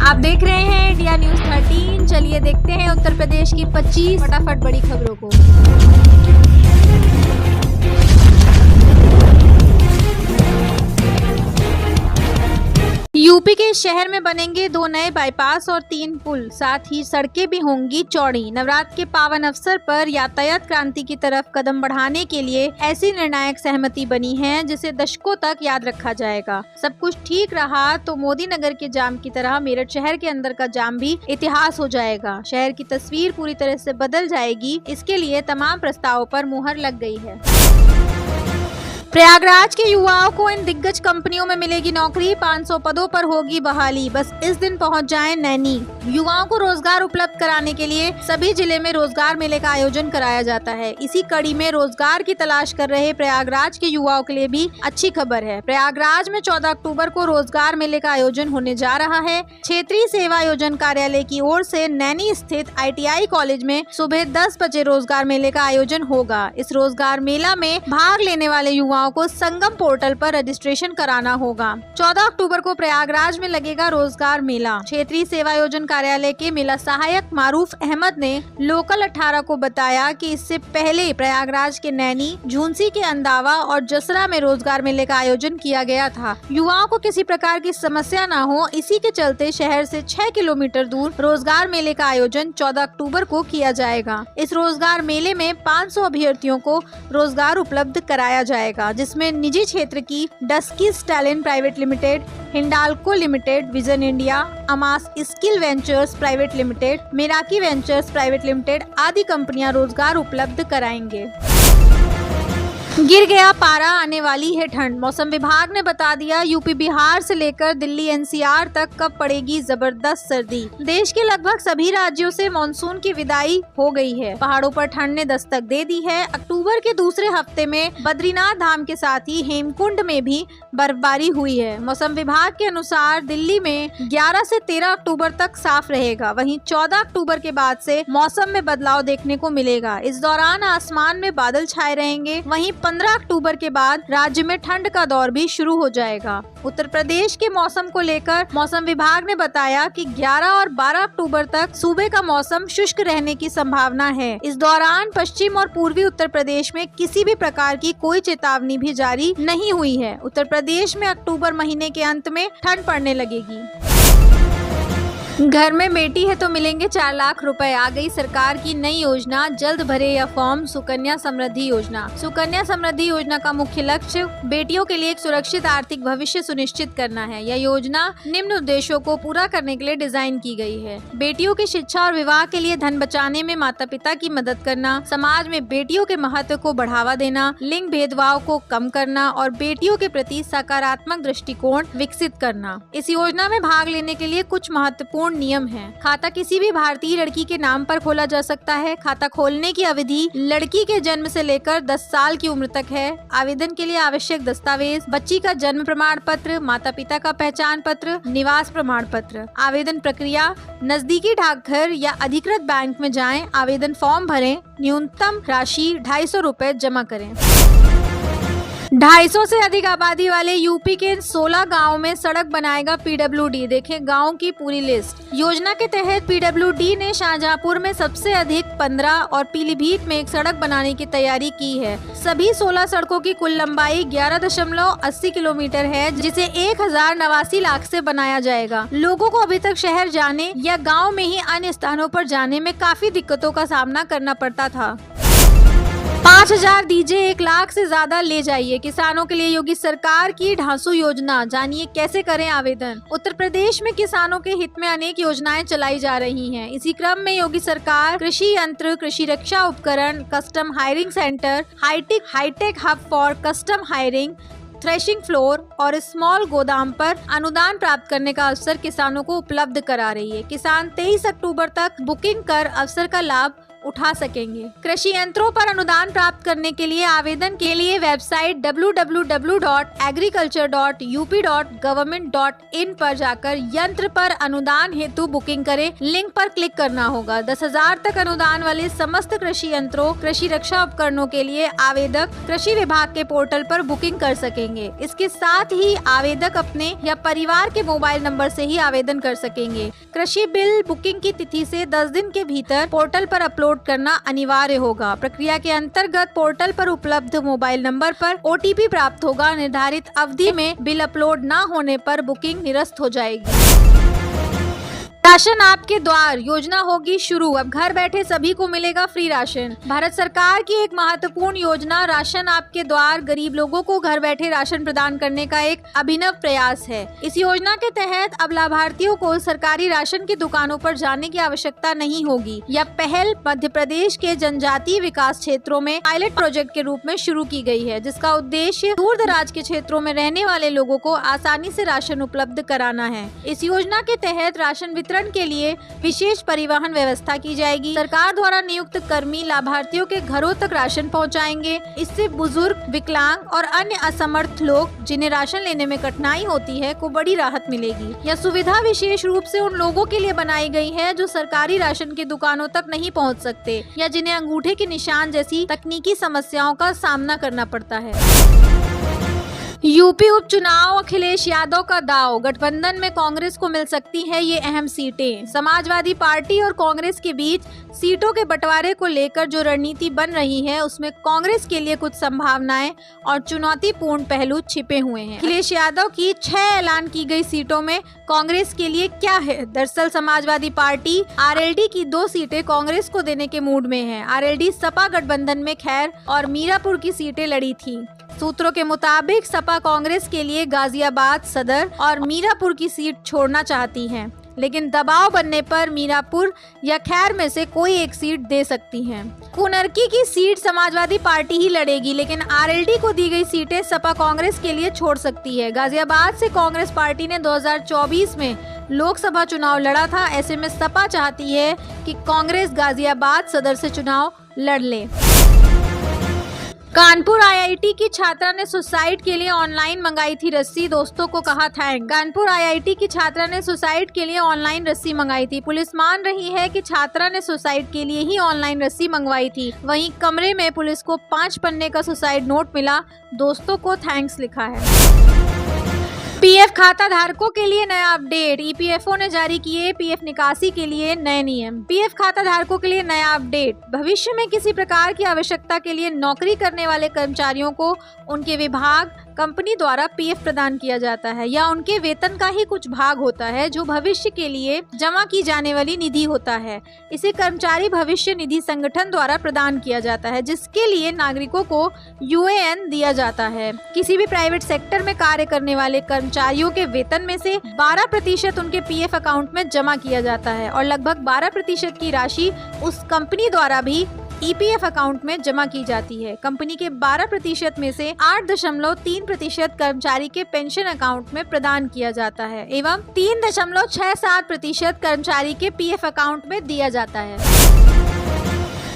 आप देख रहे हैं इंडिया न्यूज 13। चलिए देखते हैं उत्तर प्रदेश की 25 फटाफट बड़ी खबरों को। यूपी के शहर में बनेंगे 2 नए बाईपास और 3 पुल, साथ ही सड़कें भी होंगी चौड़ी। नवरात्र के पावन अवसर पर यातायात क्रांति की तरफ कदम बढ़ाने के लिए ऐसी निर्णायक सहमति बनी है जिसे दशकों तक याद रखा जाएगा। सब कुछ ठीक रहा तो मोदी नगर के जाम की तरह मेरठ शहर के अंदर का जाम भी इतिहास हो जाएगा। शहर की तस्वीर पूरी तरह से बदल जाएगी। इसके लिए तमाम प्रस्तावों पर मुहर लग गई है। प्रयागराज के युवाओं को इन दिग्गज कंपनियों में मिलेगी नौकरी। 500 पदों पर होगी बहाली। बस इस दिन पहुंच जाएं नैनी। युवाओं को रोजगार उपलब्ध कराने के लिए सभी जिले में रोजगार मेले का आयोजन कराया जाता है। इसी कड़ी में रोजगार की तलाश कर रहे प्रयागराज के युवाओं के लिए भी अच्छी खबर है। प्रयागराज में 14 अक्टूबर को रोजगार मेले का आयोजन होने जा रहा है। क्षेत्रीय सेवा आयोजन कार्यालय की ओर से नैनी स्थित ITI कॉलेज में सुबह 10 बजे रोजगार मेले का आयोजन होगा। इस रोजगार मेला में भाग लेने वाले युवाओं को संगम पोर्टल पर रजिस्ट्रेशन कराना होगा। 14 अक्टूबर को प्रयागराज में लगेगा रोजगार मेला। क्षेत्रीय सेवा आयोजन कार्यालय के मेला सहायक मारूफ अहमद ने लोकल 18 को बताया कि इससे पहले प्रयागराज के नैनी, झुंसी के अंदावा और जसरा में रोजगार मेले का आयोजन किया गया था। युवाओं को किसी प्रकार की समस्या न हो, इसी के चलते शहर से 6 किलोमीटर दूर रोजगार मेले का आयोजन 14 अक्टूबर को किया जाएगा। इस रोजगार मेले में 500 अभ्यर्थियों को रोजगार उपलब्ध कराया जाएगा, जिसमें निजी क्षेत्र की डस्किस talent private limited, Hindalco limited, vision India, अमास skill ventures private limited, Meraki ventures private limited आदि कंपनियां रोजगार उपलब्ध कराएंगे। गिर गया पारा, आने वाली है ठंड। मौसम विभाग ने बता दिया यूपी बिहार से लेकर दिल्ली NCR तक कब पड़ेगी जबरदस्त सर्दी। देश के लगभग सभी राज्यों से मानसून की विदाई हो गई है। पहाड़ों पर ठंड ने दस्तक दे दी है। अक्टूबर के दूसरे हफ्ते में बद्रीनाथ धाम के साथ ही हेमकुंड में भी बर्फबारी हुई है। मौसम विभाग के अनुसार दिल्ली में 11 से 13 अक्टूबर तक साफ रहेगा। वहीं 14 अक्टूबर के बाद से मौसम में बदलाव देखने को मिलेगा। इस दौरान आसमान में बादल छाए रहेंगे। वहीं 15 अक्टूबर के बाद राज्य में ठंड का दौर भी शुरू हो जाएगा। उत्तर प्रदेश के मौसम को लेकर मौसम विभाग ने बताया कि 11 और 12 अक्टूबर तक सूबे का मौसम शुष्क रहने की संभावना है। इस दौरान पश्चिम और पूर्वी उत्तर प्रदेश में किसी भी प्रकार की कोई चेतावनी भी जारी नहीं हुई है। उत्तर प्रदेश में अक्टूबर महीने के अंत में ठंड पड़ने लगेगी। घर में बेटी है तो मिलेंगे 4 लाख रुपए। आ गई सरकार की नई योजना, जल्द भरे यह फॉर्म। सुकन्या समृद्धि योजना। सुकन्या समृद्धि योजना का मुख्य लक्ष्य बेटियों के लिए एक सुरक्षित आर्थिक भविष्य सुनिश्चित करना है। यह योजना निम्न उद्देश्यों को पूरा करने के लिए डिजाइन की गई है। बेटियों की शिक्षा और विवाह के लिए धन बचाने में माता पिता की मदद करना, समाज में बेटियों के महत्व को बढ़ावा देना, लिंग भेदभाव को कम करना और बेटियों के प्रति सकारात्मक दृष्टिकोण विकसित करना। इस योजना में भाग लेने के लिए कुछ महत्वपूर्ण नियम है। खाता किसी भी भारतीय लड़की के नाम पर खोला जा सकता है। खाता खोलने की अवधि लड़की के जन्म से लेकर 10 साल की उम्र तक है। आवेदन के लिए आवश्यक दस्तावेज: बच्ची का जन्म प्रमाण पत्र, माता पिता का पहचान पत्र, निवास प्रमाण पत्र। आवेदन प्रक्रिया: नजदीकी डाकघर या अधिकृत बैंक में जाएं, आवेदन फॉर्म भरें, न्यूनतम राशि 250 रुपए जमा करें। 250 से अधिक आबादी वाले यूपी के 16 गाँव में सड़क बनाएगा PWD। देखें गाँव की पूरी लिस्ट। योजना के तहत PWD ने शाहजहांपुर में सबसे अधिक 15 और पीलीभीत में एक सड़क बनाने की तैयारी की है। सभी 16 सड़कों की कुल लंबाई 11.80 किलोमीटर है, जिसे 1089 लाख से बनाया जाएगा। लोगों को अभी तक शहर जाने या गाँव में ही अन्य स्थानों पर जाने में काफी दिक्कतों का सामना करना पड़ता था। 5000 दीजिए, 1 लाख से ज्यादा ले जाइए। किसानों के लिए योगी सरकार की ढांसू योजना। जानिए कैसे करें आवेदन। उत्तर प्रदेश में किसानों के हित में अनेक योजनाएं चलाई जा रही हैं। इसी क्रम में योगी सरकार कृषि यंत्र, कृषि रक्षा उपकरण, custom hiring centre, hitech hub for custom hiring, threshing floor और स्मॉल गोदाम पर अनुदान प्राप्त करने का अवसर किसानों को उपलब्ध करा रही है। किसान 23 अक्टूबर तक बुकिंग कर अवसर का लाभ उठा सकेंगे। कृषि यंत्रों पर अनुदान प्राप्त करने के लिए आवेदन के लिए वेबसाइट www.agriculture.up.government.in पर जाकर यंत्र पर अनुदान हेतु बुकिंग करें। लिंक पर क्लिक करना होगा। 10,000 तक अनुदान वाले समस्त कृषि यंत्रों, कृषि रक्षा उपकरणों के लिए आवेदक कृषि विभाग के पोर्टल पर बुकिंग कर सकेंगे। इसके साथ ही आवेदक अपने या परिवार के मोबाइल नंबर से ही आवेदन कर सकेंगे। कृषि बिल बुकिंग की तिथि से 10 दिन के भीतर पोर्टल पर अपलोड करना अनिवार्य होगा। प्रक्रिया के अंतर्गत पोर्टल पर उपलब्ध मोबाइल नंबर पर OTP प्राप्त होगा। निर्धारित अवधि में बिल अपलोड न होने पर बुकिंग निरस्त हो जाएगी। राशन आपके द्वार योजना होगी शुरू। अब घर बैठे सभी को मिलेगा फ्री राशन। भारत सरकार की एक महत्वपूर्ण योजना राशन आपके द्वार गरीब लोगों को घर बैठे राशन प्रदान करने का एक अभिनव प्रयास है। इस योजना के तहत अब लाभार्थियों को सरकारी राशन की दुकानों पर जाने की आवश्यकता नहीं होगी। यह पहल मध्य प्रदेश के जनजातीय विकास क्षेत्रों में पायलट प्रोजेक्ट के रूप में शुरू की गई है, जिसका उद्देश्य दूर दराज के क्षेत्रों में रहने वाले लोगों को आसानी से राशन उपलब्ध कराना है। इस योजना के तहत राशन वितरण के लिए विशेष परिवहन व्यवस्था की जाएगी। सरकार द्वारा नियुक्त कर्मी लाभार्थियों के घरों तक राशन पहुंचाएंगे। इससे बुजुर्ग, विकलांग और अन्य असमर्थ लोग जिन्हें राशन लेने में कठिनाई होती है को बड़ी राहत मिलेगी। यह सुविधा विशेष रूप से उन लोगों के लिए बनाई गई है जो सरकारी राशन की दुकानों तक नहीं पहुंच सकते या जिन्हें अंगूठे के निशान जैसी तकनीकी समस्याओं का सामना करना पड़ता है। यूपी उपचुनाव अखिलेश यादव का दांव। गठबंधन में कांग्रेस को मिल सकती है ये अहम सीटें। समाजवादी पार्टी और कांग्रेस के बीच सीटों के बंटवारे को लेकर जो रणनीति बन रही है उसमें कांग्रेस के लिए कुछ संभावनाएं और चुनौतीपूर्ण पहलू छिपे हुए हैं। अखिलेश यादव की 6 ऐलान की गई सीटों में कांग्रेस के लिए क्या है? दरअसल समाजवादी पार्टी आरएलडी की 2 सीटें कांग्रेस को देने के मूड में है। आरएलडी सपा गठबंधन में खैर और मीरापुर की सीटें लड़ी थी। सूत्रों के मुताबिक सपा कांग्रेस के लिए गाजियाबाद सदर और मीरापुर की सीट छोड़ना चाहती है, लेकिन दबाव बनने पर मीरापुर या खैर में से कोई एक सीट दे सकती है। कुनरकी की सीट समाजवादी पार्टी ही लड़ेगी, लेकिन आरएलडी को दी गई सीटें सपा कांग्रेस के लिए छोड़ सकती है। गाजियाबाद से कांग्रेस पार्टी ने 2024 में लोकसभा चुनाव लड़ा था। ऐसे में सपा चाहती है कि कांग्रेस गाजियाबाद सदर से चुनाव लड़ ले। कानपुर आईआईटी की छात्रा ने सुसाइड के लिए ऑनलाइन मंगाई थी रस्सी, दोस्तों को कहा थैंक। कानपुर आईआईटी की छात्रा ने सुसाइड के लिए ऑनलाइन रस्सी मंगाई थी। पुलिस मान रही है कि छात्रा ने सुसाइड के लिए ही ऑनलाइन रस्सी मंगवाई थी। वहीं कमरे में पुलिस को 5 पन्ने का सुसाइड नोट मिला, दोस्तों को थैंक्स लिखा है। पीएफ खाता धारकों के लिए नया अपडेट। ईपीएफओ ने जारी किए पीएफ निकासी के लिए नए नियम। पीएफ खाता धारकों के लिए नया अपडेट। भविष्य में किसी प्रकार की आवश्यकता के लिए नौकरी करने वाले कर्मचारियों को उनके विभाग, कंपनी द्वारा पीएफ प्रदान किया जाता है या उनके वेतन का ही कुछ भाग होता है जो भविष्य के लिए जमा की जाने वाली निधि होता है। इसे कर्मचारी भविष्य निधि संगठन द्वारा प्रदान किया जाता है, जिसके लिए नागरिकों को यूएएन दिया जाता है। किसी भी प्राइवेट सेक्टर में कार्य करने वाले कर्मचारियों के वेतन में से 12% उनके पीएफ अकाउंट में जमा किया जाता है और लगभग 12% की राशि उस कंपनी द्वारा भी ईपीएफ अकाउंट में जमा की जाती है। कंपनी के 12% में से 8.3% कर्मचारी के पेंशन अकाउंट में प्रदान किया जाता है एवं 3.67% कर्मचारी के पीएफ अकाउंट में दिया जाता है।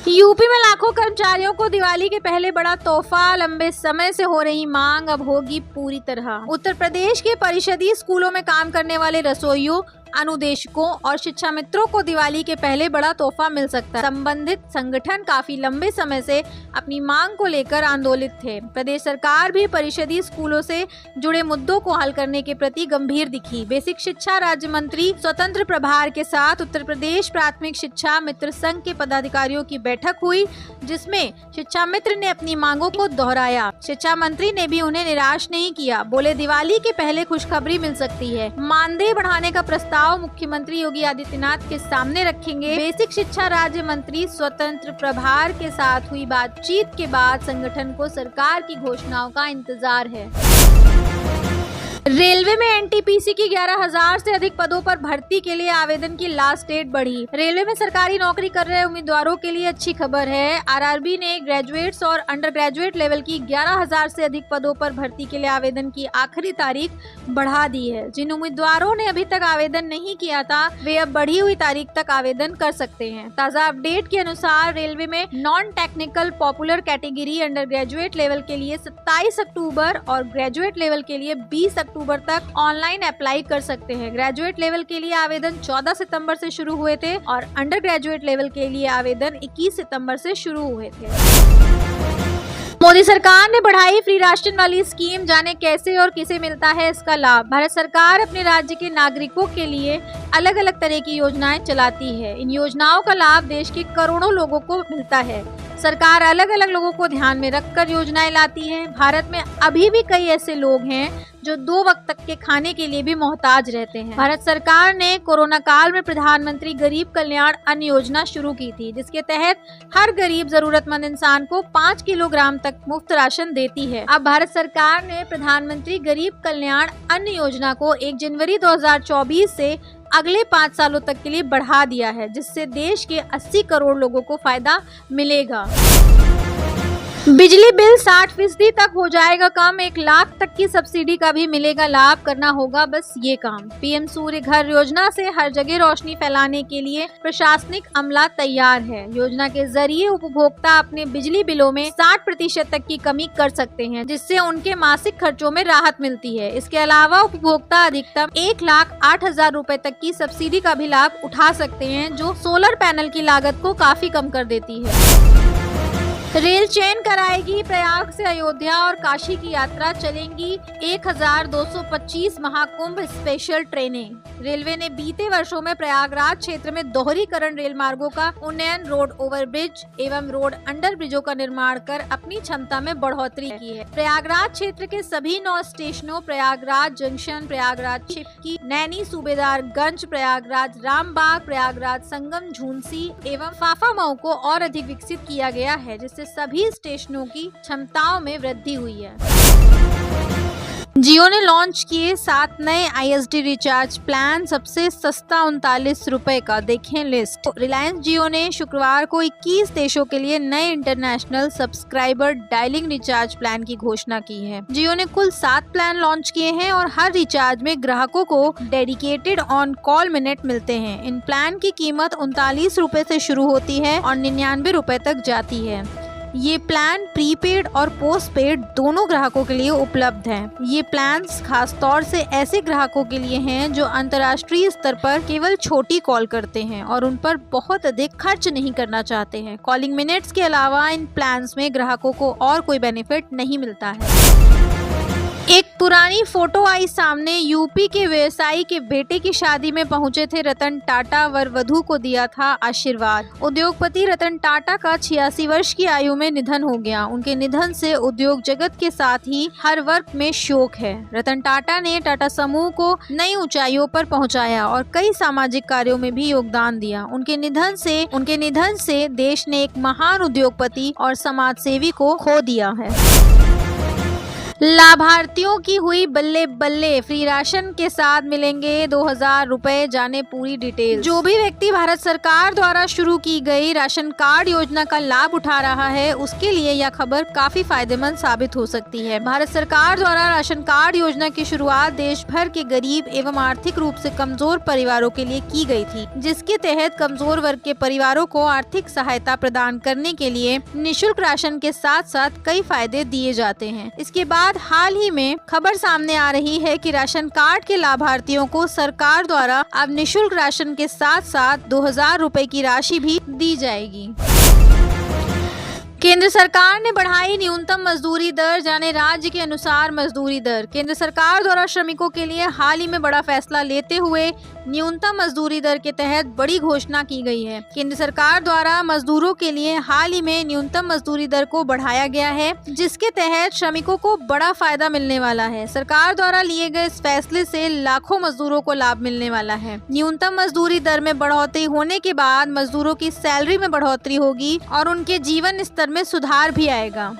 यूपी में लाखों कर्मचारियों को दिवाली के पहले बड़ा तोहफा। लंबे समय से हो रही मांग अब होगी पूरी तरह। उत्तर प्रदेश के परिषदीय स्कूलों में काम करने वाले रसोइयों, अनुदेशकों और शिक्षा मित्रों को दिवाली के पहले बड़ा तोहफा मिल सकता है। संबंधित संगठन काफी लंबे समय से अपनी मांग को लेकर आंदोलित थे। प्रदेश सरकार भी परिषदीय स्कूलों से जुड़े मुद्दों को हल करने के प्रति गंभीर दिखी। बेसिक शिक्षा राज्य मंत्री स्वतंत्र प्रभार के साथ उत्तर प्रदेश प्राथमिक शिक्षा मित्र संघ के पदाधिकारियों की बैठक हुई, जिसमें शिक्षा मित्र ने अपनी मांगों को दोहराया। शिक्षा मंत्री ने भी उन्हें निराश नहीं किया। बोले दिवाली के पहले खुशखबरी मिल सकती है। मानदेय बढ़ाने का प्रस्ताव मुख्यमंत्री योगी आदित्यनाथ के सामने रखेंगे। बेसिक शिक्षा राज्य मंत्री स्वतंत्र प्रभार के साथ हुई बातचीत के बाद संगठन को सरकार की घोषणाओं का इंतजार है। रेलवे में एनटीपीसी की 11,000 से अधिक पदों पर भर्ती के लिए आवेदन की लास्ट डेट बढ़ी। रेलवे में सरकारी नौकरी कर रहे उम्मीदवारों के लिए अच्छी खबर है। आरआरबी ने ग्रेजुएट्स और अंडर ग्रेजुएट लेवल की 11,000 से अधिक पदों पर भर्ती के लिए आवेदन की आखिरी तारीख बढ़ा दी है। जिन उम्मीदवारों ने अभी तक आवेदन नहीं किया था वे अब बढ़ी हुई तारीख तक आवेदन कर सकते हैं। ताज़ा अपडेट के अनुसार रेलवे में non technical popular category under graduate level के लिए 27 अक्टूबर और ग्रेजुएट लेवल के लिए 20 अक्टूबर तक ऑनलाइन अप्लाई कर सकते हैं। ग्रेजुएट लेवल के लिए आवेदन 14 सितंबर से शुरू हुए थे और अंडर ग्रेजुएट लेवल के लिए आवेदन 21 सितंबर से शुरू हुए थे। मोदी सरकार ने बढ़ाई फ्री राशन वाली स्कीम, जाने कैसे और किसे मिलता है इसका लाभ। भारत सरकार अपने राज्य के नागरिकों के लिए अलग अलग तरह की योजनाएं चलाती है। इन योजनाओं का लाभ देश के करोड़ों लोगों को मिलता है। सरकार अलग अलग लोगों को ध्यान में रखकर योजनाएं लाती है। भारत में अभी भी कई ऐसे लोग हैं जो 2 वक्त तक के खाने के लिए भी मोहताज रहते हैं। भारत सरकार ने कोरोना काल में प्रधानमंत्री गरीब कल्याण अन्न योजना शुरू की थी, जिसके तहत हर गरीब जरूरतमंद इंसान को 5 किलोग्राम तक मुफ्त राशन देती है। अब भारत सरकार ने प्रधानमंत्री गरीब कल्याण अन्न योजना को 1 जनवरी 2024 से अगले 5 सालों तक के लिए बढ़ा दिया है, जिससे देश के 80 करोड़ लोगों को फायदा मिलेगा। बिजली बिल 60% तक हो जाएगा कम, 1 लाख तक की सब्सिडी का भी मिलेगा लाभ। करना होगा बस ये काम। पीएम सूर्य घर योजना से हर जगह रोशनी फैलाने के लिए प्रशासनिक अमला तैयार है। योजना के जरिए उपभोक्ता अपने बिजली बिलों में 60% तक की कमी कर सकते हैं, जिससे उनके मासिक खर्चों में राहत मिलती है। इसके अलावा उपभोक्ता अधिकतम 1,08,000 रुपए तक की सब्सिडी का भी लाभ उठा सकते हैं, जो सोलर पैनल की लागत को काफी कम कर देती है। रेल चेन कराएगी। प्रयाग से अयोध्या और काशी की यात्रा चलेंगी 1,225 महाकुंभ स्पेशल ट्रेनें। रेलवे ने बीते वर्षों में प्रयागराज क्षेत्र में दोहरीकरण रेल मार्गों का उन्नयन, रोड ओवरब्रिज एवं रोड अंडर ब्रिजों का निर्माण कर अपनी क्षमता में बढ़ोतरी की है। प्रयागराज क्षेत्र के सभी 9 स्टेशनों प्रयागराज जंक्शन, प्रयागराज चिपकी, नैनी सूबेदारगंज, प्रयागराज रामबाग, प्रयागराज संगम, झुंसी एवं फाफामऊ को और अधिक विकसित किया गया है, जिससे सभी स्टेशनों की क्षमताओं में वृद्धि हुई है। जियो ने लॉन्च किए 7 नए ISD रिचार्ज प्लान, सबसे सस्ता 39 रुपए का, देखें लिस्ट। रिलायंस जियो ने शुक्रवार को 21 देशों के लिए नए international subscriber dialling recharge plan की घोषणा की है। जियो ने कुल 7 प्लान लॉन्च किए हैं और हर रिचार्ज में ग्राहकों को डेडिकेटेड ऑन कॉल मिनट मिलते हैं। इन प्लान की कीमत 39 रुपए से शुरू होती है और 99 रुपए तक जाती है। ये प्लान प्रीपेड और पोस्टपेड दोनों ग्राहकों के लिए उपलब्ध हैं। ये प्लान्स खास तौर से ऐसे ग्राहकों के लिए हैं जो अंतर्राष्ट्रीय स्तर पर केवल छोटी कॉल करते हैं और उन पर बहुत अधिक खर्च नहीं करना चाहते हैं। कॉलिंग मिनट्स के अलावा इन प्लान्स में ग्राहकों को और कोई बेनिफिट नहीं मिलता है। एक पुरानी फोटो आई सामने। यूपी के व्यवसायी के बेटे की शादी में पहुंचे थे रतन टाटा, वर वधू को दिया था आशीर्वाद। उद्योगपति रतन टाटा का 86 वर्ष की आयु में निधन हो गया। उनके निधन से उद्योग जगत के साथ ही हर वर्ग में शोक है। रतन टाटा ने टाटा समूह को नई ऊंचाइयों पर पहुंचाया और कई सामाजिक कार्यों में भी योगदान दिया। उनके निधन से देश ने एक महान उद्योगपति और समाज सेवी को खो दिया है। लाभार्थियों की हुई बल्ले बल्ले, फ्री राशन के साथ मिलेंगे 2,000 रुपए, जाने पूरी डिटेल। जो भी व्यक्ति भारत सरकार द्वारा शुरू की गई राशन कार्ड योजना का लाभ उठा रहा है, उसके लिए यह खबर काफी फायदेमंद साबित हो सकती है। भारत सरकार द्वारा राशन कार्ड योजना की शुरुआत देश भर के गरीब एवं आर्थिक रूप से कमजोर परिवारों के लिए की गई थी, जिसके तहत कमजोर वर्ग के परिवारों को आर्थिक सहायता प्रदान करने के लिए निःशुल्क राशन के साथ साथ कई फायदे दिए जाते हैं। इसके बाद हाल ही में खबर सामने आ रही है कि राशन कार्ड के लाभार्थियों को सरकार द्वारा अब निःशुल्क राशन के साथ साथ 2,000 रुपए की राशि भी दी जाएगी। केंद्र सरकार ने बढ़ाई न्यूनतम मजदूरी दर, जाने राज्य के अनुसार मजदूरी दर। केंद्र सरकार द्वारा श्रमिकों के लिए हाल ही में बड़ा फैसला लेते हुए न्यूनतम मजदूरी दर के तहत बड़ी घोषणा की गई है। केंद्र सरकार द्वारा मजदूरों के लिए हाल ही में न्यूनतम मजदूरी दर को बढ़ाया गया है, जिसके तहत श्रमिकों को बड़ा फायदा मिलने वाला है। सरकार द्वारा लिए गए इस फैसले से लाखों मजदूरों को लाभ मिलने वाला है। न्यूनतम मजदूरी दर में बढ़ोतरी होने के बाद मजदूरों की सैलरी में बढ़ोतरी होगी और उनके जीवन स्तर में सुधार भी आएगा।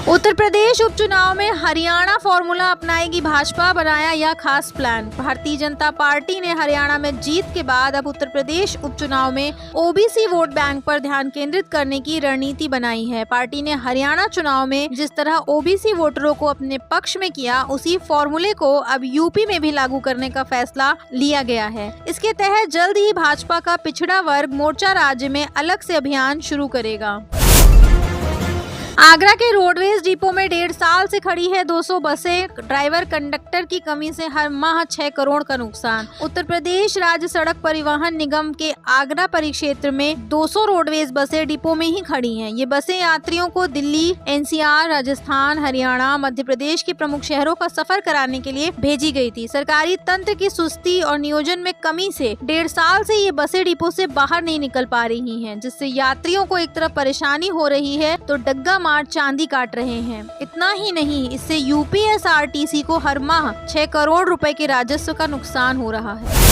उत्तर प्रदेश उपचुनाव में हरियाणा फॉर्मूला अपनाएगी भाजपा, बनाया यह खास प्लान। भारतीय जनता पार्टी ने हरियाणा में जीत के बाद अब उत्तर प्रदेश उपचुनाव में ओबीसी वोट बैंक पर ध्यान केंद्रित करने की रणनीति बनाई है। पार्टी ने हरियाणा चुनाव में जिस तरह ओबीसी वोटरों को अपने पक्ष में किया, उसी फॉर्मूले को अब यूपी में भी लागू करने का फैसला लिया गया है। इसके तहत जल्द ही भाजपा का पिछड़ा वर्ग मोर्चा राज्य में अलग से अभियान शुरू करेगा। आगरा के रोडवेज डिपो में 1.5 साल से खड़ी है 200 बसें, ड्राइवर कंडक्टर की कमी से हर माह 6 करोड़ का नुकसान। उत्तर प्रदेश राज्य सड़क परिवहन निगम के आगरा परिक्षेत्र में 200 रोडवेज बसें डिपो में ही खड़ी हैं। ये बसें यात्रियों को दिल्ली, एनसीआर, राजस्थान, हरियाणा, मध्य प्रदेश के प्रमुख शहरों का सफर कराने के लिए भेजी गई थी। सरकारी तंत्र की सुस्ती और नियोजन में कमी से 1.5 साल से ये बसें डिपो से बाहर नहीं निकल पा रही हैं, जिससे यात्रियों को एक तरफ परेशानी हो रही है तो डग्गा चांदी काट रहे हैं। इतना ही नहीं, इससे यूपीएसआरटीसी को हर माह 6 करोड़ रुपए के राजस्व का नुकसान हो रहा है।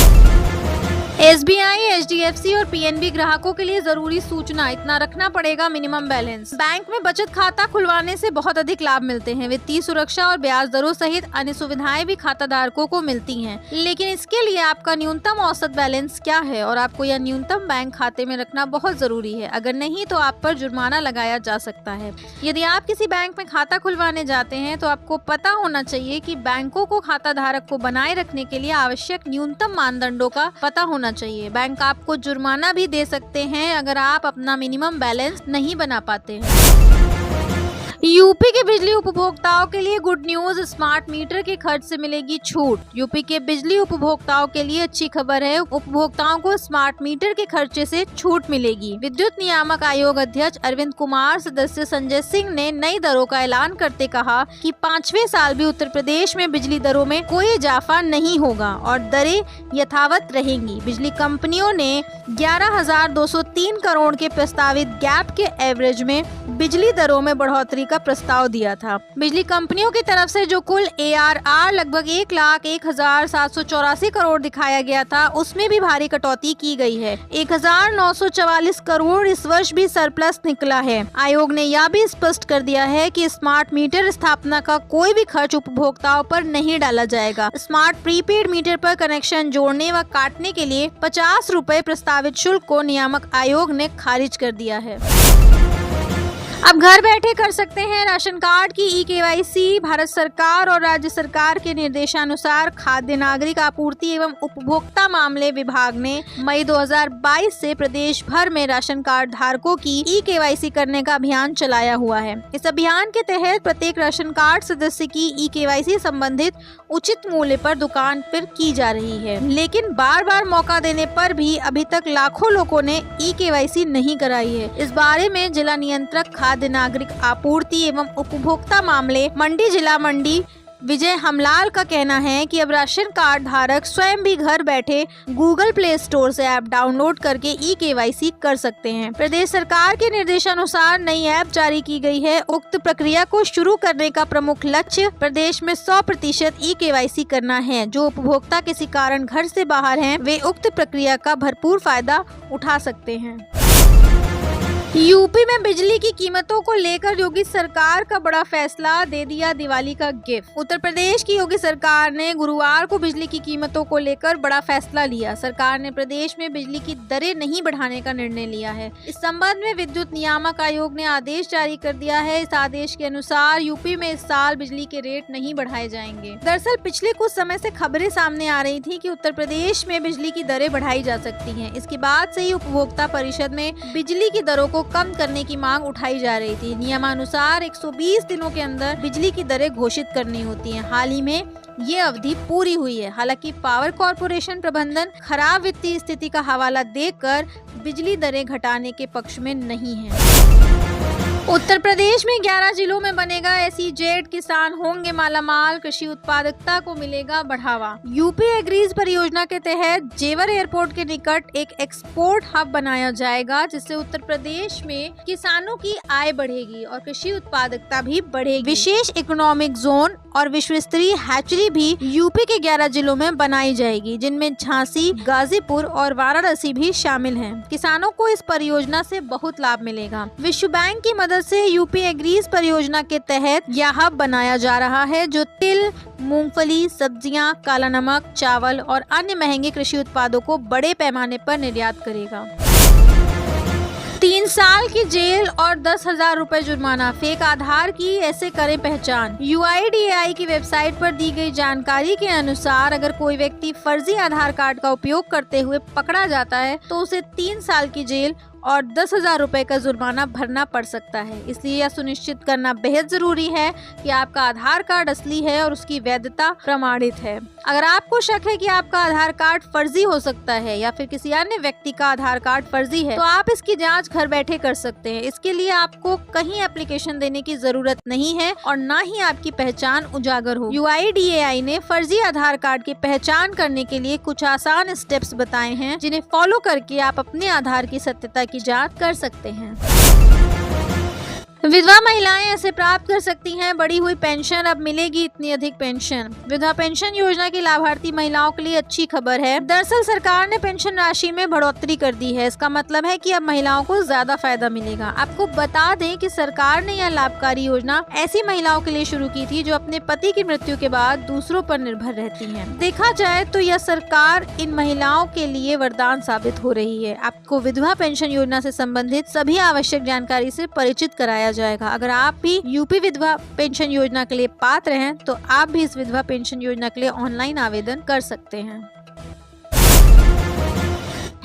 एसबीआई, एचडीएफसी और पीएनबी ग्राहकों के लिए जरूरी सूचना, इतना रखना पड़ेगा मिनिमम बैलेंस। बैंक में बचत खाता खुलवाने से बहुत अधिक लाभ मिलते हैं। वित्तीय सुरक्षा और ब्याज दरों सहित अन्य सुविधाएं भी खाता धारकों को मिलती हैं। लेकिन इसके लिए आपका न्यूनतम औसत बैलेंस क्या है और आपको यह न्यूनतम बैंक खाते में रखना बहुत जरूरी है। अगर नहीं तो आप पर जुर्माना लगाया जा सकता है। यदि आप किसी बैंक में खाता खुलवाने जाते हैं तो आपको पता होना चाहिए कि बैंकों को खाता धारक को बनाए रखने के लिए आवश्यक न्यूनतम मानदंडों का पता होना चाहिए। बैंक आपको जुर्माना भी दे सकते हैं अगर आप अपना मिनिमम बैलेंस नहीं बना पाते हैं। यूपी के बिजली उपभोक्ताओं के लिए गुड न्यूज, स्मार्ट मीटर के खर्च से मिलेगी छूट। यूपी के बिजली उपभोक्ताओं के लिए अच्छी खबर है, उपभोक्ताओं को स्मार्ट मीटर के खर्चे से छूट मिलेगी। विद्युत नियामक आयोग अध्यक्ष अरविंद कुमार, सदस्य संजय सिंह ने नई दरों का ऐलान करते कहा कि 5वें साल भी उत्तर प्रदेश में बिजली दरों में कोई इजाफा नहीं होगा और दरें यथावत रहेंगी। बिजली कंपनियों ने 11,203 करोड़ के प्रस्तावित गैप के एवरेज में बिजली दरों में बढ़ोतरी का प्रस्ताव दिया था। बिजली कंपनियों की तरफ से जो कुल ARR लगभग 1,01,784 करोड़ दिखाया गया था, उसमें भी भारी कटौती की गई है। 1,944 करोड़ इस वर्ष भी सरप्लस निकला है। आयोग ने यह भी स्पष्ट कर दिया है कि स्मार्ट मीटर स्थापना का कोई भी खर्च उपभोक्ताओं पर नहीं डाला जाएगा। स्मार्ट प्रीपेड मीटर पर कनेक्शन जोड़ने व काटने के लिए 50 रुपए प्रस्तावित शुल्क को नियामक आयोग ने खारिज कर दिया है। अब घर बैठे कर सकते हैं राशन कार्ड की ई-KYC। भारत सरकार और राज्य सरकार के निर्देशानुसार खाद्य नागरिक आपूर्ति एवं उपभोक्ता मामले विभाग ने मई 2022 से प्रदेश भर में राशन कार्ड धारकों की ई-KYC करने का अभियान चलाया हुआ है। इस अभियान के तहत प्रत्येक राशन कार्ड सदस्य की ई-KYC संबंधित उचित मूल्य पर दुकान पर की जा रही है। लेकिन बार बार मौका देने पर भी अभी तक लाखों लोगों ने ई-KYC नहीं कराई है। इस बारे में जिला नियंत्रक खाद्य नागरिक आपूर्ति एवं उपभोक्ता मामले मंडी जिला मंडी विजय हमलाल का कहना है कि अब राशन कार्ड धारक स्वयं भी घर बैठे गूगल प्ले स्टोर से ऐप डाउनलोड करके ई-KYC कर सकते हैं। प्रदेश सरकार के निर्देशानुसार नई ऐप जारी की गई है। उक्त प्रक्रिया को शुरू करने का प्रमुख लक्ष्य प्रदेश में 100% ई-KYC करना है। जो उपभोक्ता किसी कारण घर से बाहर हैं, वे उक्त प्रक्रिया का भरपूर फायदा उठा सकते हैं। यूपी में बिजली की कीमतों को लेकर योगी सरकार का बड़ा फैसला, दे दिया दिवाली का गिफ्ट। उत्तर प्रदेश की योगी सरकार ने गुरुवार को बिजली की कीमतों को लेकर बड़ा फैसला लिया। सरकार ने प्रदेश में बिजली की दरें नहीं बढ़ाने का निर्णय लिया है। इस संबंध में विद्युत नियामक आयोग ने आदेश जारी कर दिया है। इस आदेश के अनुसार यूपी में इस साल बिजली के रेट नहीं बढ़ाए जाएंगे। दरअसल पिछले कुछ समय से खबरें सामने आ रही थी कि उत्तर प्रदेश में बिजली की दरें बढ़ाई जा सकती हैं। इसके बाद से ही उपभोक्ता परिषद में बिजली की दरों को कम करने की मांग उठाई जा रही थी। नियमानुसार 120 दिनों के अंदर बिजली की दरें घोषित करनी होती हैं। हाल ही में ये अवधि पूरी हुई है। हालांकि पावर कॉर्पोरेशन प्रबंधन खराब वित्तीय स्थिति का हवाला देकर बिजली दरें घटाने के पक्ष में नहीं है। उत्तर प्रदेश में 11 जिलों में बनेगा SEZ, किसान होंगे मालामाल, कृषि उत्पादकता को मिलेगा बढ़ावा। यूपी एग्रीज परियोजना के तहत जेवर एयरपोर्ट के निकट एक एक्सपोर्ट हब बनाया जाएगा, जिससे उत्तर प्रदेश में किसानों की आय बढ़ेगी और कृषि उत्पादकता भी बढ़ेगी। विशेष इकोनॉमिक जोन और विश्व स्तरीय हैचरी भी यूपी के 11 जिलों में बनाई जाएगी, जिनमें झांसी, गाजीपुर और वाराणसी भी शामिल हैं। किसानों को इस परियोजना से बहुत लाभ मिलेगा। विश्व बैंक की मदद मदद से यूपी एग्रीज परियोजना के तहत यह हब बनाया जा रहा है, जो तिल, मूंगफली, सब्जियां, काला नमक, चावल और अन्य महंगे कृषि उत्पादों को बड़े पैमाने पर निर्यात करेगा। 3 साल की जेल और 10,000 रुपए जुर्माना, फेक आधार की ऐसे करें पहचान। UIDAI की वेबसाइट पर दी गई जानकारी के अनुसार अगर कोई व्यक्ति फर्जी आधार कार्ड का उपयोग करते हुए पकड़ा जाता है तो उसे 3 साल की जेल और 10,000 रुपए का जुर्माना भरना पड़ सकता है। इसलिए यह सुनिश्चित करना बेहद जरूरी है कि आपका आधार कार्ड असली है और उसकी वैधता प्रमाणित है। अगर आपको शक है कि आपका आधार कार्ड फर्जी हो सकता है या फिर किसी अन्य व्यक्ति का आधार कार्ड फर्जी है, तो आप इसकी जांच घर बैठे कर सकते हैं। इसके लिए आपको कहीं एप्लीकेशन देने की जरूरत नहीं है और न ही आपकी पहचान उजागर हो। UIDAI ने फर्जी आधार कार्ड की पहचान करने के लिए कुछ आसान स्टेप्स बताए हैं, जिन्हें फॉलो करके आप अपने आधार की सत्यता की जांच कर सकते हैं। विधवा महिलाएं ऐसे प्राप्त कर सकती हैं बढ़ी हुई पेंशन, अब मिलेगी इतनी अधिक पेंशन। विधवा पेंशन योजना की लाभार्थी महिलाओं के लिए अच्छी खबर है। दरअसल सरकार ने पेंशन राशि में बढ़ोतरी कर दी है। इसका मतलब है कि अब महिलाओं को ज्यादा फायदा मिलेगा। आपको बता दें कि सरकार ने यह लाभकारी योजना ऐसी महिलाओं के लिए शुरू की थी जो अपने पति की मृत्यु के बाद दूसरों पर निर्भर रहती है। देखा जाए तो यह सरकार इन महिलाओं के लिए वरदान साबित हो रही है। आपको विधवा पेंशन योजना से संबंधित सभी आवश्यक जानकारी से परिचित कराया जाएगा। अगर आप भी यूपी विधवा पेंशन योजना के लिए पात्र हैं तो आप भी इस विधवा पेंशन योजना के लिए ऑनलाइन आवेदन कर सकते हैं।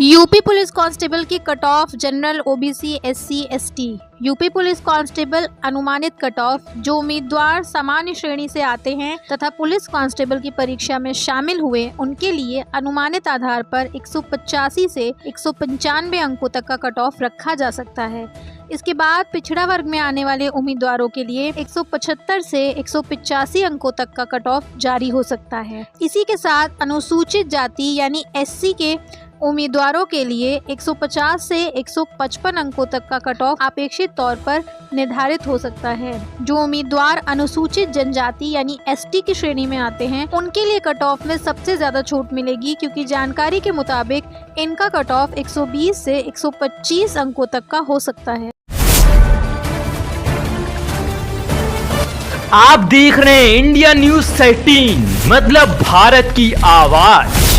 यूपी पुलिस कांस्टेबल की cut off general, OBC, SC, ST। UP police constable अनुमानित कट ऑफ जो उम्मीदवार सामान्य श्रेणी से आते हैं तथा पुलिस कांस्टेबल की परीक्षा में शामिल हुए, उनके लिए अनुमानित आधार पर 185 से 195 अंकों तक का कट ऑफ रखा जा सकता है। इसके बाद पिछड़ा वर्ग में आने वाले उम्मीदवारों के लिए 175 से 185 अंकों तक का कट ऑफ जारी हो सकता है। इसी के साथ अनुसूचित जाति यानी SC के उम्मीदवारों के लिए 150 से 155 अंकों तक का कट ऑफ अपेक्षित तौर पर निर्धारित हो सकता है। जो उम्मीदवार अनुसूचित जनजाति यानी ST की श्रेणी में आते हैं, उनके लिए कट ऑफ में सबसे ज्यादा छूट मिलेगी, क्योंकि जानकारी के मुताबिक इनका कट ऑफ 120 से 125 अंकों तक का हो सकता है। आप देख रहे हैं इंडिया न्यूज 13, मतलब भारत की आवाज।